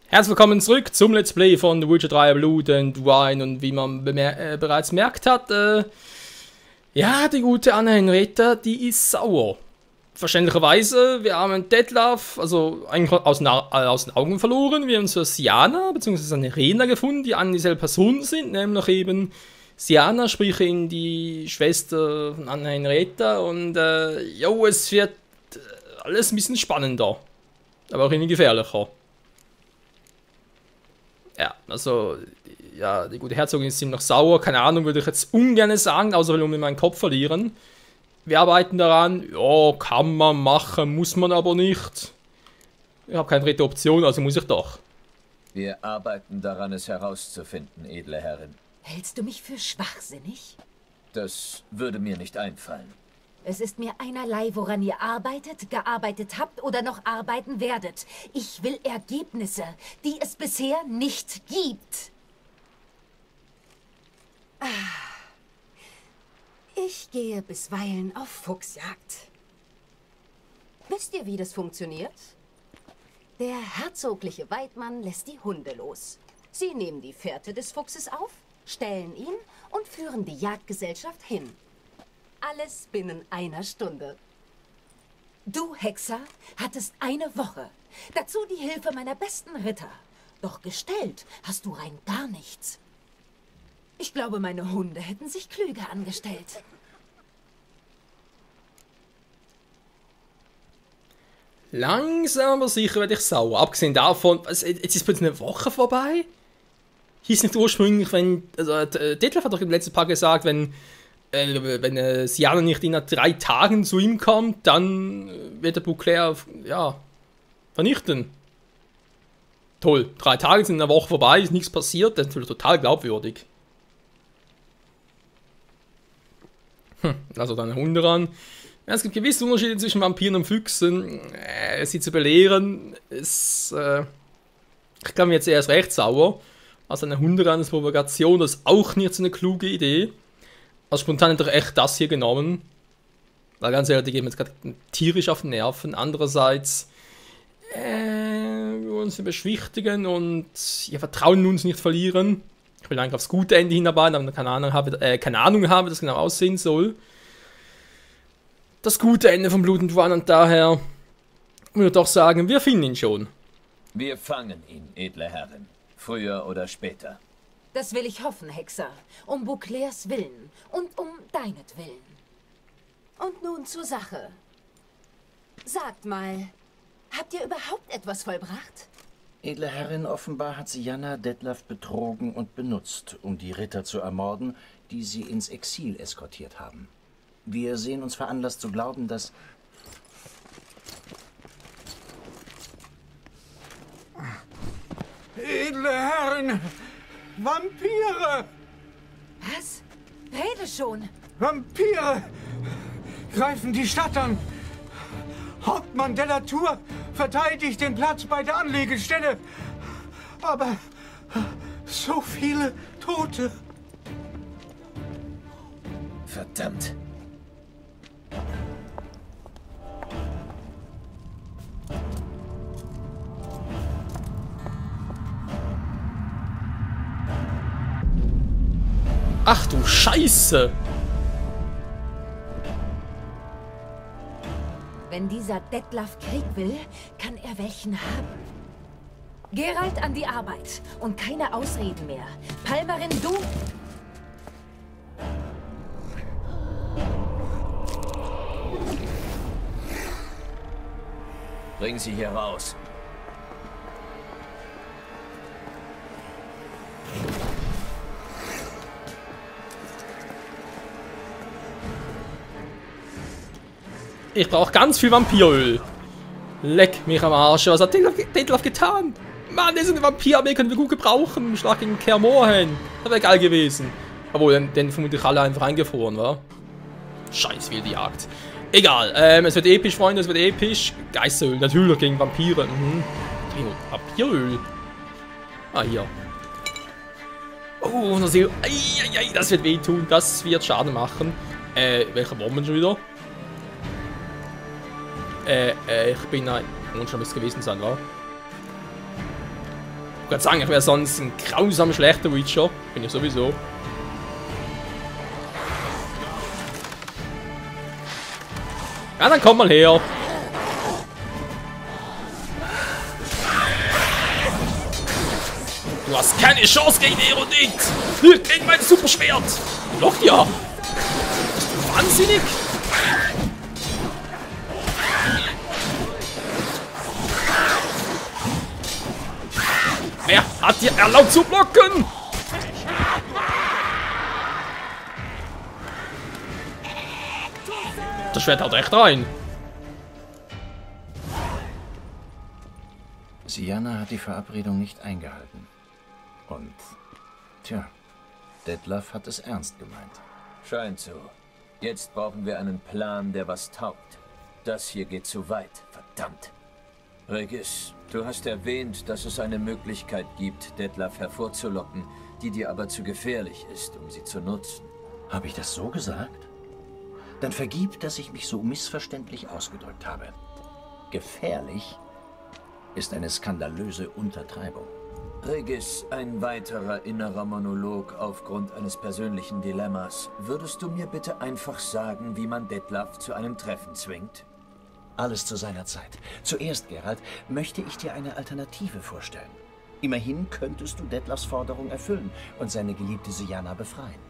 Herzlich willkommen zurück zum Let's Play von The Witcher 3 Blood and Wine, und wie man bereits merkt hat, ja, die gute Anna Henrietta, die ist sauer. Verständlicherweise, wir haben einen Detlef, also eigentlich aus den Augen verloren. Wir haben so Siana, beziehungsweise eine Rena gefunden, die an dieselbe Person sind, nämlich eben Siana, sprich in die Schwester von Anna Henrietta, und jo, es wird alles ein bisschen spannender, aber auch irgendwie gefährlicher. Ja, also, ja, die gute Herzogin ist ziemlich sauer, keine Ahnung, würde ich jetzt ungern sagen, außer will ich meinen Kopf verlieren. Wir arbeiten daran, ja, kann man machen, muss man aber nicht. Ich habe keine dritte Option, also muss ich doch. Wir arbeiten daran, es herauszufinden, edle Herrin. Hältst du mich für schwachsinnig? Das würde mir nicht einfallen. Es ist mir einerlei, woran ihr arbeitet, gearbeitet habt oder noch arbeiten werdet. Ich will Ergebnisse, die es bisher nicht gibt. Ich gehe bisweilen auf Fuchsjagd. Wisst ihr, wie das funktioniert? Der herzogliche Weidmann lässt die Hunde los. Sie nehmen die Fährte des Fuchses auf, stellen ihn und führen die Jagdgesellschaft hin. Alles binnen einer Stunde. Du, Hexer, hattest eine Woche. Dazu die Hilfe meiner besten Ritter. Doch gestellt hast du rein gar nichts. Ich glaube, meine Hunde hätten sich klüger angestellt. Langsam aber sicher werde ich sauer. Abgesehen davon, jetzt ist plötzlich eine Woche vorbei. Hieß nicht ursprünglich, wenn, also Detlef hat doch im letzten Part gesagt, wenn Siana nicht in 3 Tagen zu ihm kommt, dann wird der Beauclair, ja, vernichten. Toll, 3 Tage sind in einer Woche vorbei, ist nichts passiert, das ist natürlich total glaubwürdig. Also deine Hunde ran. Ja, es gibt gewisse Unterschiede zwischen Vampiren und Füchsen. Sie zu belehren, ist, ich glaube mir jetzt erst recht sauer. Also eine Hunde ran als Provokation, das ist auch nicht so eine kluge Idee. Also spontan hätte ich echt das hier genommen. Weil ganz ehrlich, die gehen mir jetzt gerade tierisch auf den Nerven. Andererseits, wir wollen sie beschwichtigen und ihr Vertrauen in uns nicht verlieren. Ich will eigentlich aufs gute Ende hinarbeiten, aber keine Ahnung habe, wie das genau aussehen soll. Das gute Ende vom Blut und Wine, und daher würde ich doch sagen, wir finden ihn schon. Wir fangen ihn, edle Herrin. Früher oder später. Das will ich hoffen, Hexer. Um Beauclairs Willen und um deinetwillen. Und nun zur Sache. Sagt mal, habt ihr überhaupt etwas vollbracht? Edle Herrin, offenbar hat Siana Detlef betrogen und benutzt, um die Ritter zu ermorden, die sie ins Exil eskortiert haben. Wir sehen uns veranlasst zu glauben, dass... Edle Herren! Vampire! Was? Rede schon! Vampire! Greifen die Stadt an! Hauptmann de la Tour verteidigt den Platz bei der Anlegestelle! Aber so viele Tote! Verdammt! Ach du Scheiße! Wenn dieser Detlef Krieg will, kann er welchen haben. Geralt, an die Arbeit. Und keine Ausreden mehr. Palmerin, du... Bring sie hier raus. Ich brauche ganz viel Vampiröl. Leck mich am Arsch. Was hat Detlef getan? Mann, das ist eine Vampirarmee, können wir gut gebrauchen. Im Schlag gegen Kaer Morhen. Das wäre geil gewesen. Obwohl, den vermutlich alle einfach eingefroren, wa? Scheiß wilde Jagd. Egal, es wird episch, Freunde, es wird episch. Geisteröl, natürlich gegen Vampire. Vampiröl. Ah, hier. Oh, das wird wehtun. Das wird Schaden machen. Welcher Bomben schon wieder? Ich bin ein... Muss schon was gewesen sein, wa? Ich würde sagen, ich wäre sonst ein grausam schlechter Witcher. Bin ich sowieso. Ja, dann komm mal her. Du hast keine Chance gegen Erodit. Hier, gegen mein Superschwert. Doch ja. Bist du wahnsinnig? Wer hat dir erlaubt zu blocken? Das Schwert haut echt rein. Syanna hat die Verabredung nicht eingehalten. Und, tja, Detlef hat es ernst gemeint. Scheint so. Jetzt brauchen wir einen Plan, der was taugt. Das hier geht zu weit, verdammt. Regis, du hast erwähnt, dass es eine Möglichkeit gibt, Detlef hervorzulocken, die dir aber zu gefährlich ist, um sie zu nutzen. Habe ich das so gesagt? Dann vergib, dass ich mich so missverständlich ausgedrückt habe. Gefährlich ist eine skandalöse Untertreibung. Regis, ein weiterer innerer Monolog aufgrund eines persönlichen Dilemmas. Würdest du mir bitte einfach sagen, wie man Detlef zu einem Treffen zwingt? Alles zu seiner Zeit. Zuerst, Geralt, möchte ich dir eine Alternative vorstellen. Immerhin könntest du Detlefs Forderung erfüllen und seine geliebte Syanna befreien.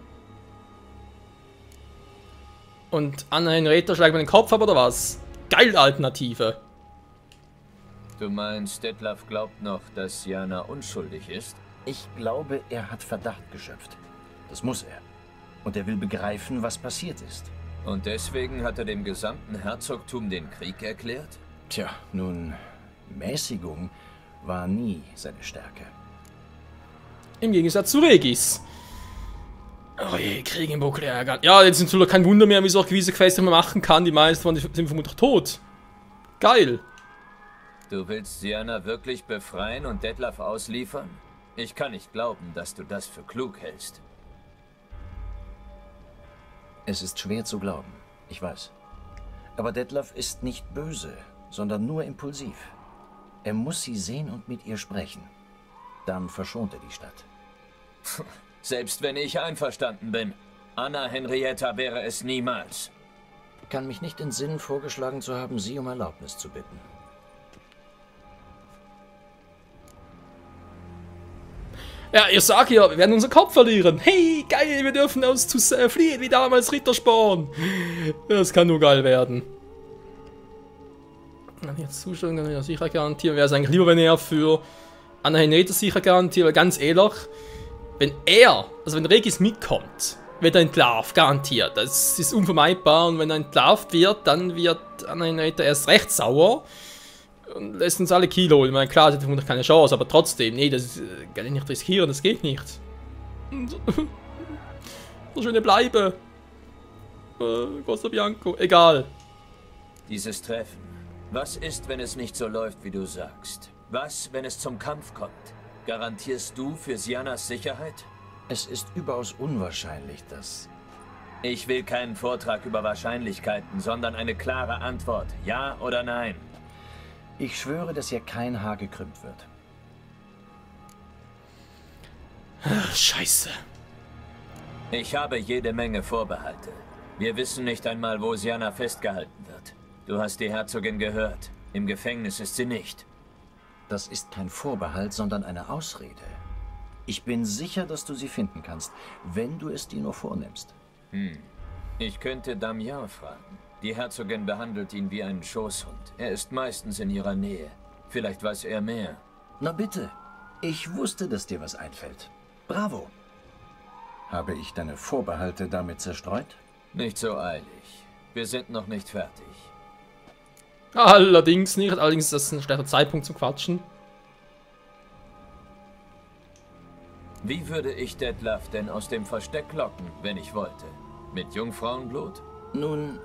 Und Anna Henrietta schlägt mir den Kopf ab, oder was? Geil, Alternative. Du meinst, Detlef glaubt noch, dass Syanna unschuldig ist? Ich glaube, er hat Verdacht geschöpft. Das muss er. Und er will begreifen, was passiert ist. Und deswegen hat er dem gesamten Herzogtum den Krieg erklärt? Tja, nun, Mäßigung war nie seine Stärke. Im Gegensatz zu Regis. Oh je, Krieg im Buckel ärgern. Ja, jetzt ist natürlich kein Wunder mehr, wie so auch gewisse Quests man machen kann. Die meisten von sind vermutlich tot. Geil. Du willst Syanna wirklich befreien und Detlef ausliefern? Ich kann nicht glauben, dass du das für klug hältst. Es ist schwer zu glauben, ich weiß. Aber Detlef ist nicht böse, sondern nur impulsiv. Er muss sie sehen und mit ihr sprechen. Dann verschont er die Stadt. Selbst wenn ich einverstanden bin. Anna Henrietta wäre es niemals. Kann mich nicht entsinnen, vorgeschlagen zu haben, sie um Erlaubnis zu bitten. Ja, ich sag ja, wir werden unseren Kopf verlieren. Hey, geil, wir dürfen aus zu fliehen, wie damals Rittersporn. Das kann nur geil werden. Jetzt Zustellung kann ich ja sicher garantieren. Wäre es eigentlich lieber, wenn er für Anna Henrietta sicher garantiert, weil ganz ehrlich, wenn wenn Regis mitkommt, wird er entlarvt, garantiert. Das ist unvermeidbar und wenn er entlarvt wird, dann wird Anna Henrietta erst recht sauer. Und lässt uns alle Kill holen. Ich meine, klar, sie hat vermutlich keine Chance, aber trotzdem, nee, das kann ich nicht riskieren, das geht nicht. So schöne Bleibe. Costa Bianco, egal. Dieses Treffen. Was ist, wenn es nicht so läuft, wie du sagst? Was, wenn es zum Kampf kommt? Garantierst du für Syannas Sicherheit? Es ist überaus unwahrscheinlich, dass... Ich will keinen Vortrag über Wahrscheinlichkeiten, sondern eine klare Antwort. Ja oder nein? Ich schwöre, dass hier kein Haar gekrümmt wird. Scheiße. Ich habe jede Menge Vorbehalte. Wir wissen nicht einmal, wo Syanna festgehalten wird. Du hast die Herzogin gehört. Im Gefängnis ist sie nicht. Das ist kein Vorbehalt, sondern eine Ausrede. Ich bin sicher, dass du sie finden kannst, wenn du es dir nur vornimmst. Ich könnte Damian fragen. Die Herzogin behandelt ihn wie einen Schoßhund. Er ist meistens in ihrer Nähe. Vielleicht weiß er mehr. Na bitte. Ich wusste, dass dir was einfällt. Bravo. Habe ich deine Vorbehalte damit zerstreut? Nicht so eilig. Wir sind noch nicht fertig. Allerdings nicht. Allerdings ist das ein schlechter Zeitpunkt zum Quatschen. Wie würde ich Detlef denn aus dem Versteck locken, wenn ich wollte? Mit Jungfrauenblut? Nun,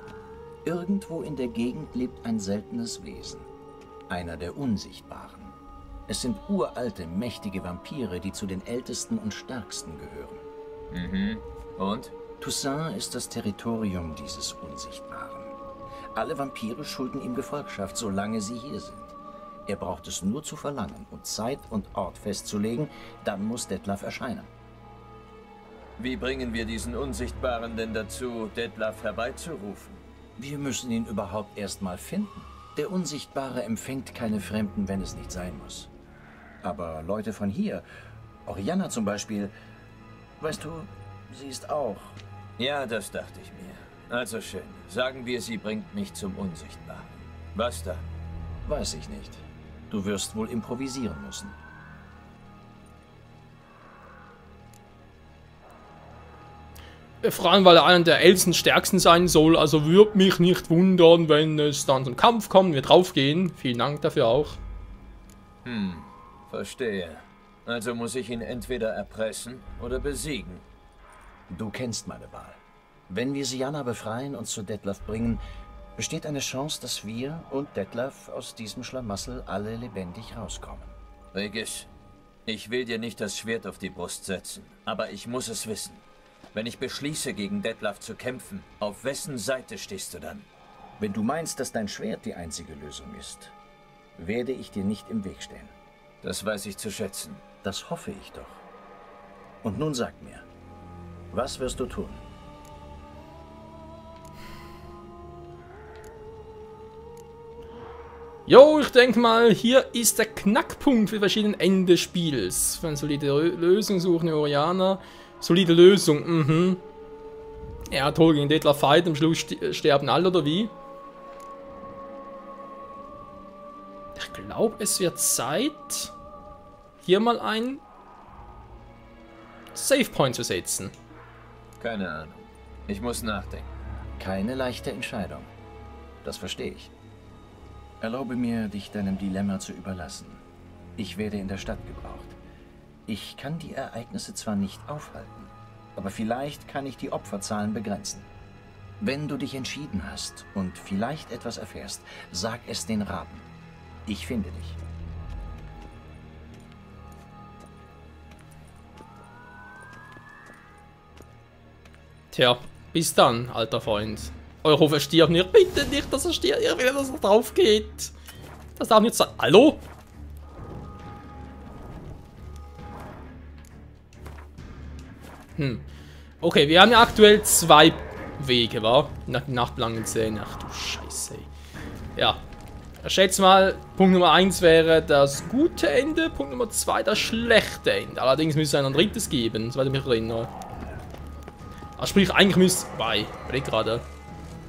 irgendwo in der Gegend lebt ein seltenes Wesen. Einer der Unsichtbaren. Es sind uralte, mächtige Vampire, die zu den ältesten und stärksten gehören. Und? Toussaint ist das Territorium dieses Unsichtbaren. Alle Vampire schulden ihm Gefolgschaft, solange sie hier sind. Er braucht es nur zu verlangen und Zeit und Ort festzulegen, dann muss Detlef erscheinen. Wie bringen wir diesen Unsichtbaren denn dazu, Detlef herbeizurufen? Wir müssen ihn überhaupt erst mal finden. Der Unsichtbare empfängt keine Fremden, wenn es nicht sein muss. Aber Leute von hier, Orianna zum Beispiel, weißt du, sie ist auch... Ja, das dachte ich mir. Also schön. Sagen wir, sie bringt mich zum Unsichtbaren. Was dann? Weiß ich nicht. Du wirst wohl improvisieren müssen. Vor allem, weil er einer der ältesten, stärksten sein soll. Also würde mich nicht wundern, wenn es dann zum Kampf kommt, wir draufgehen. Vielen Dank dafür auch. Verstehe. Also muss ich ihn entweder erpressen oder besiegen. Du kennst meine Wahl. Wenn wir Syanna befreien und zu Detlef bringen, besteht eine Chance, dass wir und Detlef aus diesem Schlamassel alle lebendig rauskommen. Regis, ich will dir nicht das Schwert auf die Brust setzen, aber ich muss es wissen. Wenn ich beschließe, gegen Detlef zu kämpfen, auf wessen Seite stehst du dann? Wenn du meinst, dass dein Schwert die einzige Lösung ist, werde ich dir nicht im Weg stehen. Das weiß ich zu schätzen. Das hoffe ich doch. Und nun sag mir, was wirst du tun? Jo, ich denke mal, hier ist der Knackpunkt für verschiedene Enden des Spiels. Für eine solide Lösung suchen, Orianna. Solide Lösung, Er hat Hol gegen Detlef Fight, am Schluss sterben alle, oder wie? Ich glaube, es wird Zeit, hier mal ein Save Point zu setzen. Keine Ahnung. Ich muss nachdenken. Keine leichte Entscheidung. Das verstehe ich. Erlaube mir, dich deinem Dilemma zu überlassen. Ich werde in der Stadt gebraucht. Ich kann die Ereignisse zwar nicht aufhalten, aber vielleicht kann ich die Opferzahlen begrenzen. Wenn du dich entschieden hast und vielleicht etwas erfährst, sag es den Raben. Ich finde dich. Tja, bis dann, alter Freund. Euer Hofer stirbt nicht. Bitte nicht, dass er stirbt. Ich will, dass er drauf geht. Das darf nicht sein. Hallo? Okay, wir haben ja aktuell 2 Wege, wa? Nach den nachtlangen Zähnen. Ach du Scheiße. Ja. Ich schätze mal, Punkt Nummer 1 wäre das gute Ende, Punkt Nummer 2 das schlechte Ende. Allerdings müsste es ein drittes geben, soweit ich mich erinnere. Also sprich, eigentlich müsste... Wobei, überleg gerade.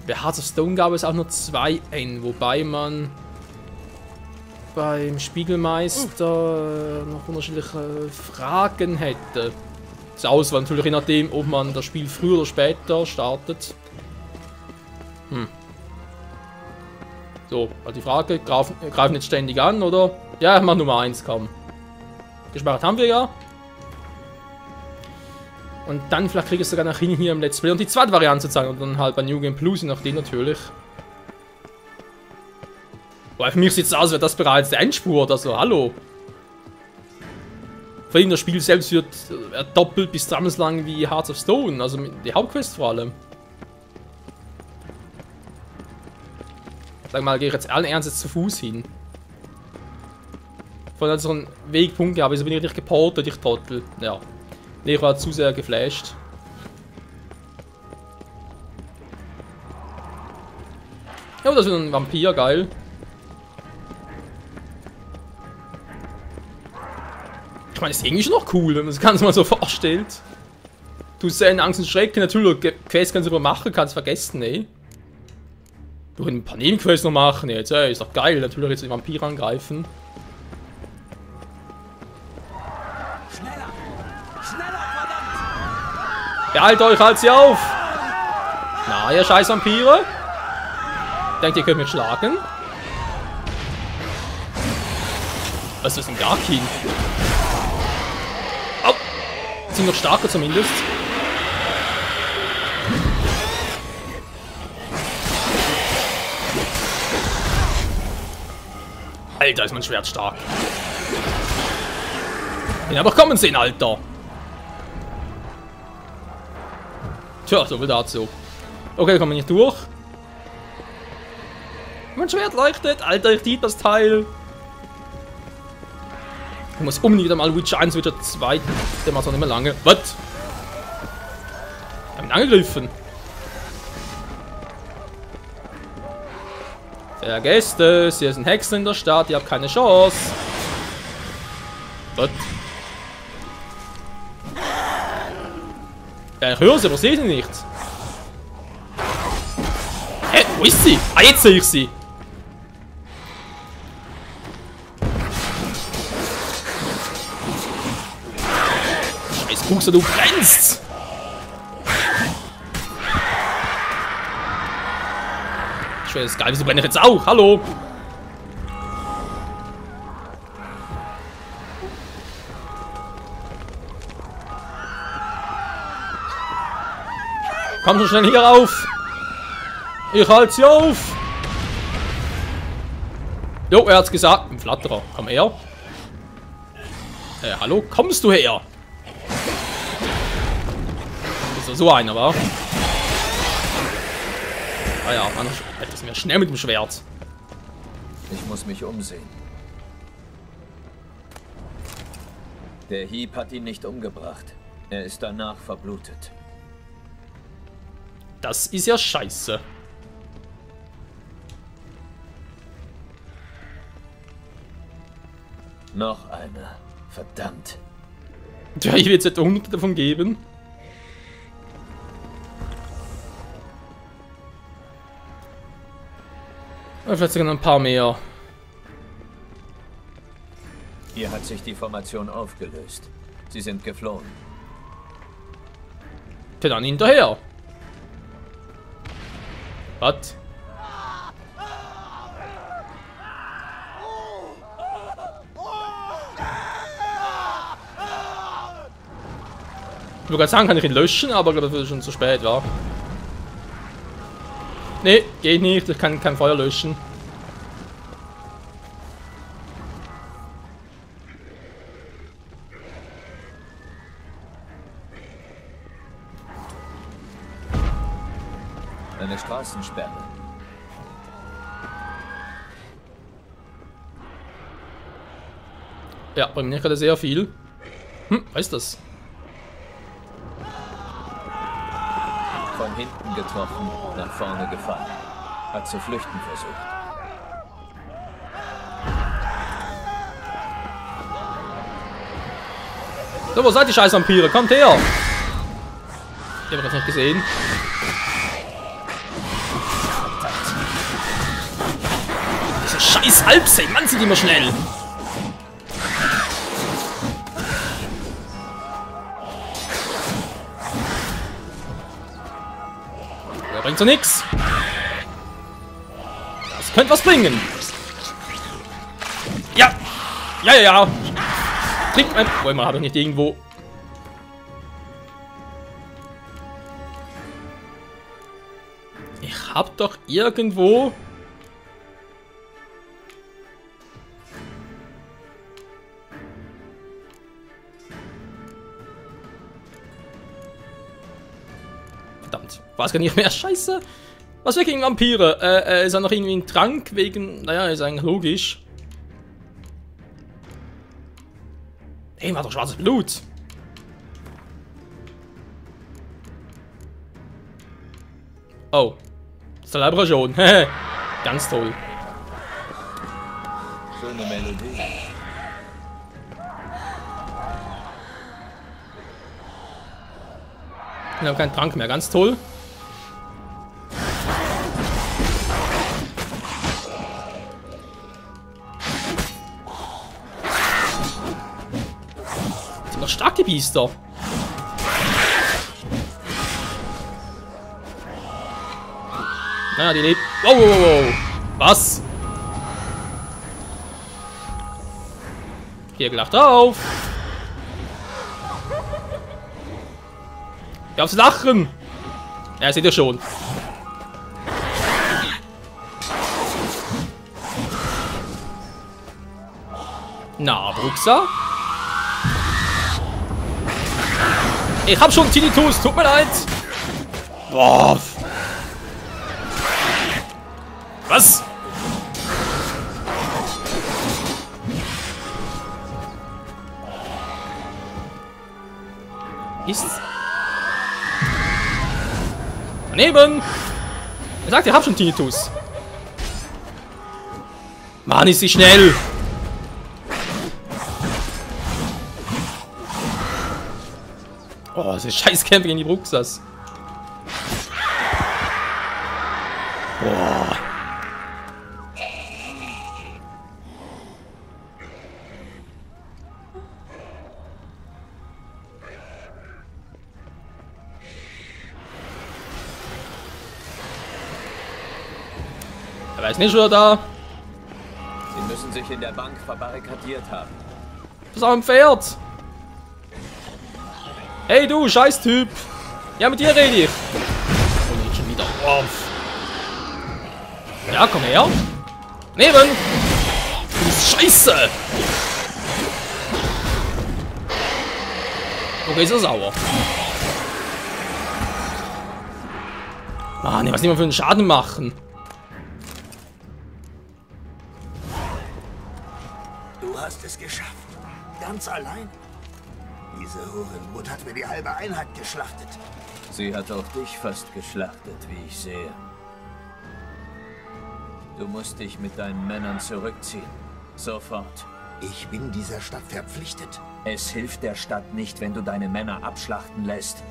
Bei Hearts of Stone gab es auch nur 2 Enden, wobei man beim Spiegelmeister noch unterschiedliche Fragen hätte. Das Auswahl natürlich je nachdem, ob man das Spiel früher oder später startet. So, also die Frage, greifen jetzt ständig an, oder? Ja, ich mach Nummer 1, komm. Gespeichert haben wir ja. Und dann vielleicht kriege ich es sogar nach hinten hier im Let's Play und die zweite Variante zu zeigen und dann halt bei New Game Plus, je nachdem natürlich. Weil für mich sieht es aus, als wäre das bereits der Endspurt, also hallo. Vor allem das Spiel selbst wird doppelt bis dreimal so lang wie Hearts of Stone, also die Hauptquest vor allem. Sag mal, gehe ich jetzt allen Ernstes zu Fuß hin. Von so einem Wegpunkt habe ich, so bin ich richtig geportet, ich Trottel. Ja. Nee, ich war zu sehr geflasht. Ja, das ist ein Vampir, geil. Ich meine, ist irgendwie schon noch cool, wenn man das Ganze mal so vorstellt. Du hast in Angst und Schrecken, natürlich, Quests kannst du machen, kannst vergessen, ne? Du kannst ein paar Nebenquests noch machen, jetzt, ey, ist doch geil, natürlich jetzt den Vampir angreifen. Beeilt euch, halt sie auf! Na, ihr scheiß Vampire! Denkt ihr könnt mich schlagen? Was ist denn gar kein? Au! Sind noch stärker zumindest. Alter, ist mein Schwert stark. Den aber kommen sehen, Alter! Tja, so viel dazu. Okay, kommen wir nicht durch. Mein Schwert leuchtet. Alter, ich liebe das Teil. Ich muss unbedingt wieder mal Witcher 1, Witcher 2. Der macht auch nicht mehr lange. Was? Ich hab ihn angegriffen. Vergesst es, hier sind Hexen in der Stadt, ihr habt keine Chance. Was? Ja, ich höre sie, aber sehe sie nicht. Hä, wo ist sie? Ah, jetzt sehe ich sie. Scheiß Kuxer, du brennst! Ich finde das geil, wieso brenne ich jetzt auch? Hallo! Komm schon schnell hier rauf! Ich halte sie auf! Jo, er hat's gesagt. Ein Flatterer. Komm her. Hallo? Kommst du her? Ist doch so einer, wa? Ah ja, man etwas mehr schnell mit dem Schwert. Ich muss mich umsehen. Der Hieb hat ihn nicht umgebracht. Er ist danach verblutet. Das ist ja scheiße. Noch einer. Verdammt. Ja, ich will jetzt etwa 100 davon geben. Vielleicht sogar noch ein paar mehr. Hier hat sich die Formation aufgelöst. Sie sind geflohen. Dann hinterher. Was? Ich würde gerade sagen, kann ich ihn löschen, aber glaube, das ist schon zu spät, war. Nee, geht nicht, ich kann kein Feuer löschen. Eine Straßensperre. Ja, bei mir gerade sehr viel. Was ist das? Von hinten getroffen, nach vorne gefallen. Hat zu flüchten versucht. So, wo seid ihr scheiß Vampire? Kommt her! Ich habe das nicht gesehen. Diese scheiß Halbsee, Mann, sind die immer schnell! Bringt so nix. Das könnte was bringen. Ja. Ja. Trink mein... Wo immer habe ich nicht irgendwo... Ich hab doch irgendwo... Verdammt. Weiß gar nicht mehr. Scheiße. Was wir gegen Vampire? Ist er noch irgendwie ein Trank wegen... Naja, ist eigentlich logisch. Hey, man hat doch schwarzes Blut. Oh. Celebration. Ganz toll. Schöne Melodie. Wir haben keinen Trank mehr, ganz toll. Sind doch stark, die Biester. Naja, die lebt. Wow. Was? Hier gleich drauf. Ja, aufs Lachen! Ja, seht ihr schon. Na, Bruxa? Ich hab schon Tinnitus, tut mir leid. Boah. Was? Ist. Daneben! Er sagt, ihr habt schon Tinnitus. Mann, ist sie schnell! Oh, das ist scheiß Camping in die Bruxas. Boah. Er weiß nicht, wo er da. Sie müssen sich in der Bank verbarrikadiert haben. Das ist auch ein Pferd. Hey du, Scheiß-Typ! Ja, mit dir rede ich! Oh, nicht schon wieder auf! Ja, komm her! Neben! Du bist scheiße! Okay, ist er sauer. Mann, was nicht mal für einen Schaden machen. Du hast es geschafft. Ganz allein. Diese Hurenbrut hat mir die halbe Einheit geschlachtet. Sie hat auch dich fast geschlachtet, wie ich sehe. Du musst dich mit deinen Männern zurückziehen. Sofort. Ich bin dieser Stadt verpflichtet. Es hilft der Stadt nicht, wenn du deine Männer abschlachten lässt.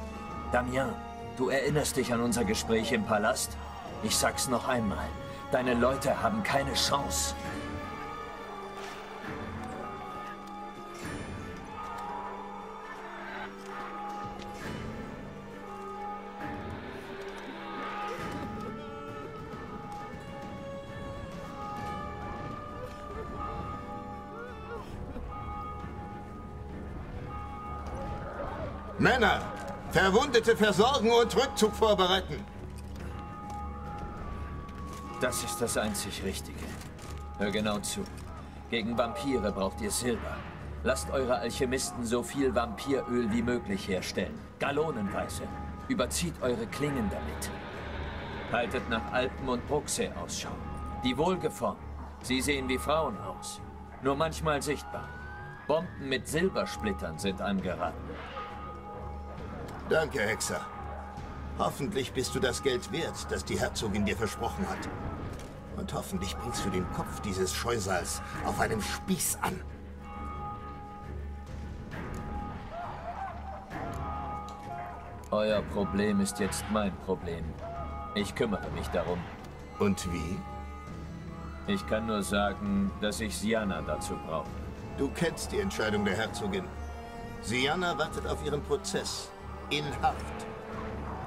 Damien, du erinnerst dich an unser Gespräch im Palast? Ich sag's noch einmal. Deine Leute haben keine Chance. Männer, Verwundete versorgen und Rückzug vorbereiten. Das ist das einzig Richtige. Hör genau zu. Gegen Vampire braucht ihr Silber. Lasst eure Alchemisten so viel Vampiröl wie möglich herstellen. Gallonenweise. Überzieht eure Klingen damit. Haltet nach Alpen und Bruxae Ausschau. Die wohlgeformt. Sie sehen wie Frauen aus. Nur manchmal sichtbar. Bomben mit Silbersplittern sind angeraten. Danke, Hexer. Hoffentlich bist du das Geld wert, das die Herzogin dir versprochen hat. Und hoffentlich bringst du den Kopf dieses Scheusals auf einem Spieß an. Euer Problem ist jetzt mein Problem. Ich kümmere mich darum. Und wie? Ich kann nur sagen, dass ich Sianna dazu brauche. Du kennst die Entscheidung der Herzogin. Sianna wartet auf ihren Prozess. In Haft.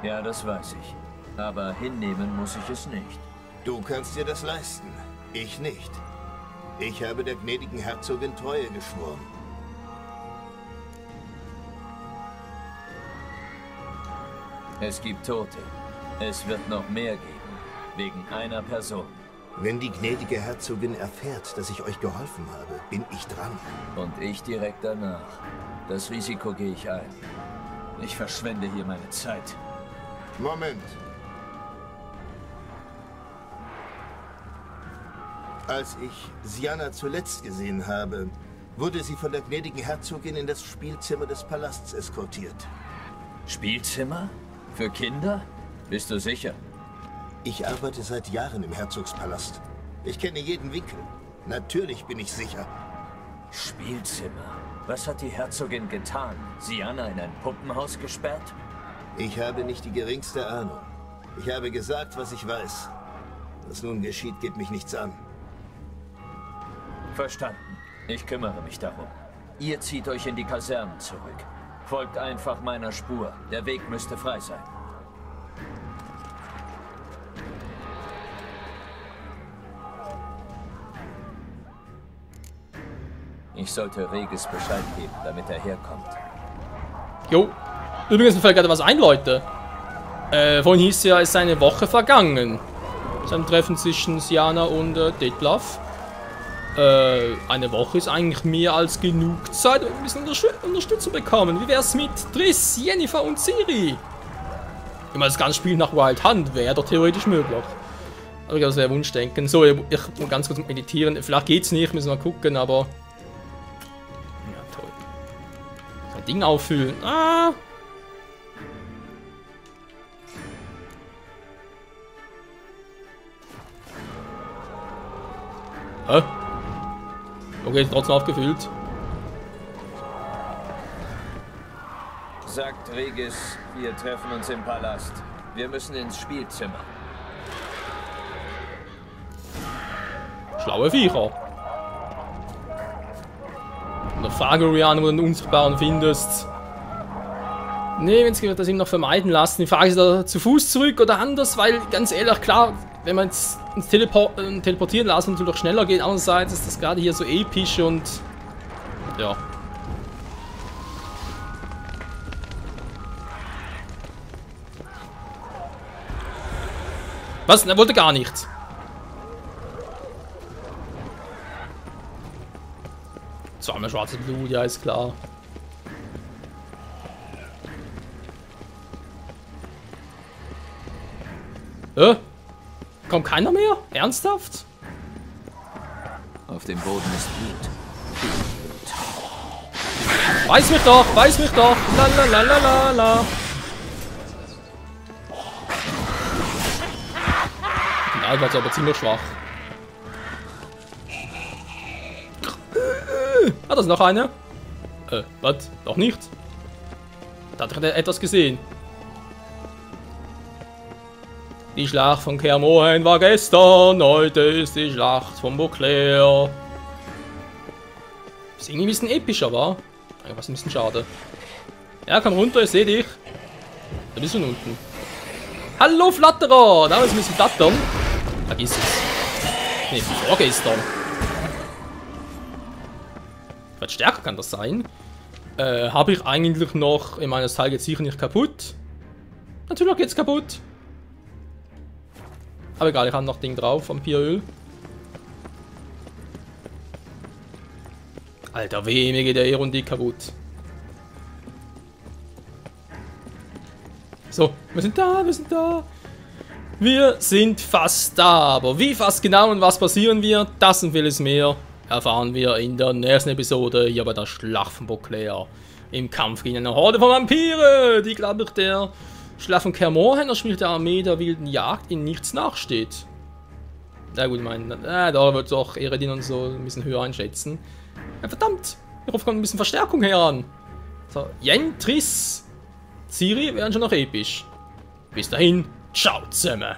Ja, das weiß ich. Aber hinnehmen muss ich es nicht. Du kannst dir das leisten. Ich nicht. Ich habe der gnädigen Herzogin Treue geschworen. Es gibt Tote. Es wird noch mehr geben. Wegen einer Person. Wenn die gnädige Herzogin erfährt, dass ich euch geholfen habe, bin ich dran. Und ich direkt danach. Das Risiko gehe ich ein. Ich verschwende hier meine Zeit. Moment. Als ich Sianna zuletzt gesehen habe, wurde sie von der gnädigen Herzogin in das Spielzimmer des Palasts eskortiert. Spielzimmer? Für Kinder? Bist du sicher? Ich arbeite seit Jahren im Herzogspalast. Ich kenne jeden Winkel. Natürlich bin ich sicher. Spielzimmer? Was hat die Herzogin getan? Sianna in ein Puppenhaus gesperrt? Ich habe nicht die geringste Ahnung. Ich habe gesagt, was ich weiß. Was nun geschieht, geht mich nichts an. Verstanden. Ich kümmere mich darum. Ihr zieht euch in die Kasernen zurück. Folgt einfach meiner Spur. Der Weg müsste frei sein. Ich sollte Regis Bescheid geben, damit er herkommt. Jo. Übrigens, mir fällt gerade was ein, Leute. Vorhin hieß es ja, es sei eine Woche vergangen. Sein Treffen zwischen Sianna und Detlef. Eine Woche ist eigentlich mehr als genug Zeit, um ein bisschen Unterstützung bekommen. Wie wär's mit Triss, Yennefer und Ciri? Immer das ganze Spiel nach Wild Hunt wäre doch theoretisch möglich. Aber das wäre Wunschdenken. So, ich muss ganz kurz meditieren. Vielleicht geht's nicht, müssen wir mal gucken, aber... Ja, toll. So ein Ding auffüllen. Ah! Okay, trotzdem aufgefüllt. Sagt Regis, wir treffen uns im Palast. Wir müssen ins Spielzimmer. Schlaue Viecher. Und dann frage Rihanna, wo du den Unsichtbaren findest. Ne, wenn sie das ihm noch vermeiden lassen. Die Frage ist, da zu Fuß zurück oder anders, weil ganz ehrlich, klar, wenn man jetzt ins Teleportieren lassen natürlich schneller geht. Andererseits ist das gerade hier so episch und ja. Was? Er wollte gar nichts. Zweimal schwarzes Blut, ja, ist klar. Kommt keiner mehr? Ernsthaft? Auf dem Boden ist Blut. Weiß mich doch, weiß mich doch. La la la la la la. Ja, war aber ziemlich schwach. Ah, das ist noch eine. Was? Noch nicht? Da hat er etwas gesehen. Die Schlacht von Kaer Morhen war gestern, heute ist die Schlacht von Beauclair. Ist irgendwie ein bisschen epischer, war? Irgendwas ein bisschen schade. Ja, komm runter, ich seh dich. Da bist du unten. Hallo Flatterer! Da müssen wir flattern. Vergiss es. Ne, vorgestern. Was stärker kann das sein? Habe ich eigentlich noch in meines Teil jetzt sicher nicht kaputt? Natürlich geht's kaputt. Aber egal, ich habe noch Ding drauf, Vampiröl. Alter, weh, mir geht der Runde kaputt. So, wir sind da, wir sind da. Wir sind fast da, aber wie fast genau und was passieren wird, das und vieles mehr erfahren wir in der nächsten Episode hier bei der Schlacht von Beauclair. Im Kampf gegen eine Horde von Vampire, die, glaube ich, der Schlacht von Kaer Morhen, das spielt der Armee der wilden Jagd, in nichts nachsteht. Na gut, ich meine, da wird es auch Eredin und so ein bisschen höher einschätzen. Ja, verdammt, hierauf kommt ein bisschen Verstärkung heran. So, Yen, Triss, Ciri wären schon noch episch. Bis dahin, ciao zusammen.